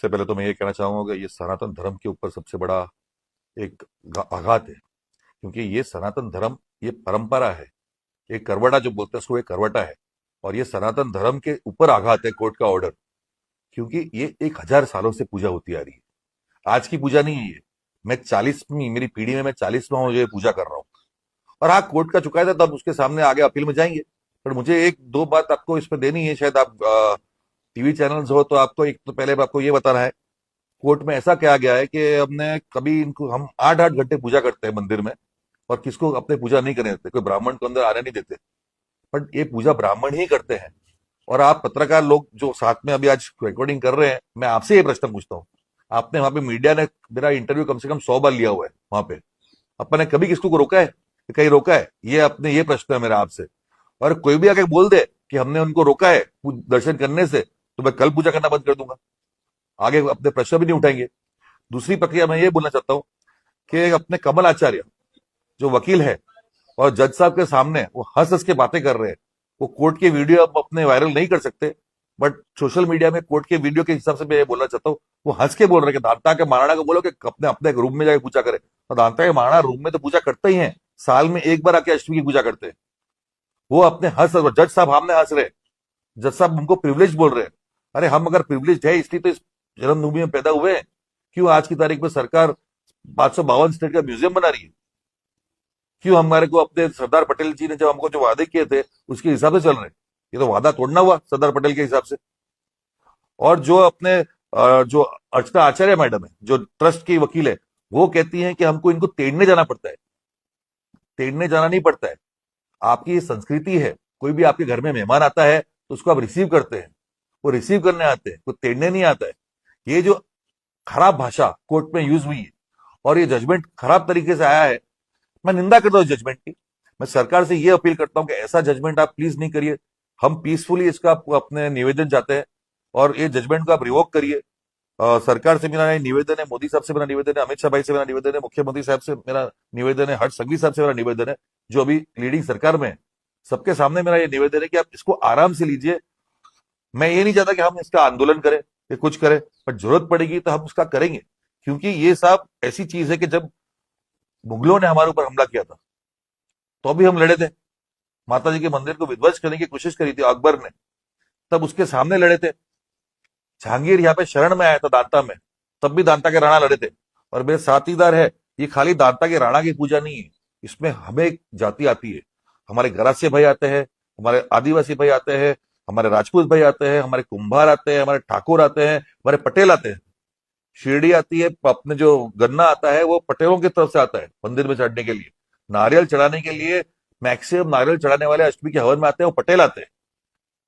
सबसे पहले तो मैं ये कहना चाहूंगा कि ये सनातन धर्म के ऊपर सबसे बड़ा एक आघात है, क्योंकि ये सनातन धर्म, ये परंपरा है। एक करवटा जो बोलते हैं उसको, एक करवटा है। और ये सनातन धर्म के ऊपर आघात है कोर्ट का ऑर्डर, क्योंकि ये 1000 सालों से पूजा होती आ रही है। आज की पूजा नहीं है ये। मैं 40वीं, मेरी पीढ़ी में मैं 40वां हूं जो ये पूजा कर रहा हूँ। और हाँ, कोर्ट का चुकाया था, तब उसके सामने आगे अपील में जाएंगे। पर मुझे एक दो बात आपको इस पर देनी है, शायद आप टीवी चैनल्स हो तो आपको एक तो पहले आपको ये बताना है, कोर्ट में ऐसा कहा गया है कि हमने कभी इनको, हम 8-8 घंटे पूजा करते हैं मंदिर में, और किसको अपने पूजा नहीं करने देते, कोई ब्राह्मण को अंदर आने नहीं देते। बट ये पूजा ब्राह्मण ही करते हैं। और आप पत्रकार लोग जो साथ में अभी आज रिकॉर्डिंग कर रहे हैं, मैं आपसे ये प्रश्न पूछता हूँ, आपने वहां पे, मीडिया ने मेरा इंटरव्यू कम से कम 100 बार लिया हुआ है वहां पे, अपन ने कभी किसको को रोका है, कहीं रोका है? ये अपने, ये प्रश्न है मेरा आपसे। और कोई भी आके बोल दे कि हमने उनको रोका है दर्शन करने से, तो मैं कल पूजा करना बंद कर दूंगा, आगे अपने प्रश्न भी नहीं उठाएंगे। दूसरी प्रक्रिया मैं ये बोलना चाहता हूं कि अपने कमल आचार्य जो वकील है और जज साहब के सामने वो हंस हंस के बातें कर रहे हैं। वो कोर्ट के वीडियो अब अपने वायरल नहीं कर सकते, बट सोशल मीडिया में कोर्ट के वीडियो के हिसाब से मैं ये बोलना चाहता हूँ, वो हंस के बोल रहे हैं कि दांता के महाराणा को बोलो कि अपने अपने रूम में जाके पूजा करे। और दांता के महाराणा रूम में तो पूजा करते ही हैं, साल में एक बार आके अष्टमी की पूजा करते हैं। वो अपने हंस, जज साहब हमने हंस रहे, जज साहब हमको प्रिविलेज बोल रहे हैं। अरे हम अगर प्रिविलेज है इसलिए तो इस जन्मभूमि में पैदा हुए हैं, क्यों आज की तारीख में सरकार 552 स्टेट का म्यूजियम बना रही है? क्यों हमारे को अपने सरदार पटेल जी ने जब हमको जो वादे किए थे उसके हिसाब से चल रहे हैं? ये तो वादा तोड़ना हुआ सरदार पटेल के हिसाब से। और जो अपने जो अर्चना आचार्य मैडम है, जो ट्रस्ट की वकील है, वो कहती हैं कि हमको इनको तेड़ने जाना पड़ता है। तेड़ने जाना नहीं पड़ता है, आपकी ये संस्कृति है। कोई भी आपके घर में मेहमान आता है तो उसको आप रिसीव करते हैं, वो रिसीव करने आते हैं, कोई तेड़ने नहीं आता है। ये जो खराब भाषा कोर्ट में यूज हुई है और ये जजमेंट खराब तरीके से आया है, मैं निंदा करता हूं जजमेंट की। मैं सरकार से ये अपील करता हूं कि ऐसा जजमेंट आप प्लीज नहीं करिए। हम पीसफुली इसका अपने निवेदन चाहते हैं, और ये जजमेंट को आप रिवोक करिए। सरकार से मेरा निवेदन है, मोदी साहब से मेरा निवेदन है, अमित शाह भाई से मेरा निवेदन है, मुख्यमंत्री साहब से मेरा निवेदन है, हर्ष संघवी साहब से मेरा निवेदन है, जो अभी लीडिंग सरकार में है। सबके सामने मेरा ये निवेदन है कि आप इसको आराम से लीजिए। मैं ये नहीं चाहता कि हम इसका आंदोलन करें या कुछ करें, पर जरूरत पड़ेगी तो हम उसका करेंगे। क्योंकि ये सब ऐसी चीज है कि जब मुगलों ने हमारे ऊपर हमला किया था तो भी हम लड़े थे। माता जी के मंदिर को विध्वंस करने की कोशिश करी थी अकबर ने, तब उसके सामने लड़े थे। जहांगीर यहाँ पे शरण में आया था दांता में, तब भी दांता के राणा लड़े थे। और मेरे साथीदार है, ये खाली दांता के राणा की पूजा नहीं है, इसमें हमें एक जाति आती है। हमारे गरासिया भाई आते हैं, हमारे आदिवासी भाई आते हैं, हमारे राजपूत भाई आते हैं, हमारे कुंभार आते हैं, हमारे ठाकुर आते हैं, हमारे पटेल आते हैं। शिरडी आती है, अपने जो गन्ना आता है वो पटेलों की तरफ से आता है मंदिर में चढ़ने के लिए। नारियल चढ़ाने के लिए मैक्सिमम नारियल चढ़ाने वाले अष्टमी के हवन में आते हैं वो पटेल आते हैं,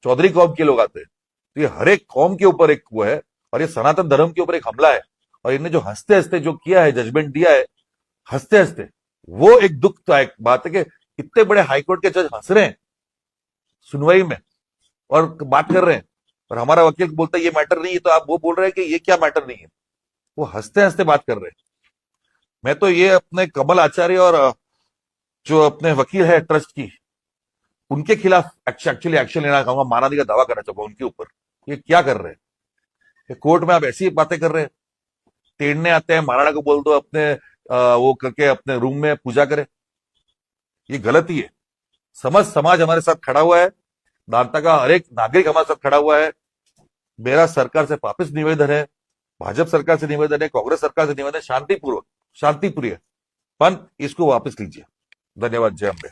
चौधरी कौम के लोग आते हैं। तो ये हर एक कौम के ऊपर एक वो है, और ये सनातन धर्म के ऊपर एक हमला है। और इन्हें जो हंसते हंसते जो किया है, जजमेंट दिया है हंसते हंसते, वो एक दुखदायक बात है कि इतने बड़े हाईकोर्ट के जज हंस रहे हैं सुनवाई में और बात कर रहे हैं, और हमारा वकील बोलता है ये मैटर नहीं है, तो आप वो बोल रहे हैं कि ये क्या मैटर नहीं है? वो हंसते हंसते बात कर रहे हैं। मैं तो ये अपने कमल आचार्य और जो अपने वकील है ट्रस्ट की, उनके खिलाफ एक्चुअली एक्शन लेना चाहूंगा, मानहानि का दावा करना चाहूंगा उनके ऊपर। ये क्या कर रहे हैं? ये कोर्ट में आप ऐसी बातें कर रहे हैं, तेड़ने आते हैं, महाराणा को बोल दो अपने वो करके अपने रूम में पूजा करे। ये गलती है। समस्त समाज हमारे साथ खड़ा हुआ है, दांता का हर एक नागरिक हमारे साथ खड़ा हुआ है। मेरा सरकार से वापस निवेदन है, भाजपा सरकार से निवेदन है, कांग्रेस सरकार से निवेदन है, शांतिपूर्वक, शांतिप्रिय, पण इसको वापस लीजिए। धन्यवाद। जय अम्बे।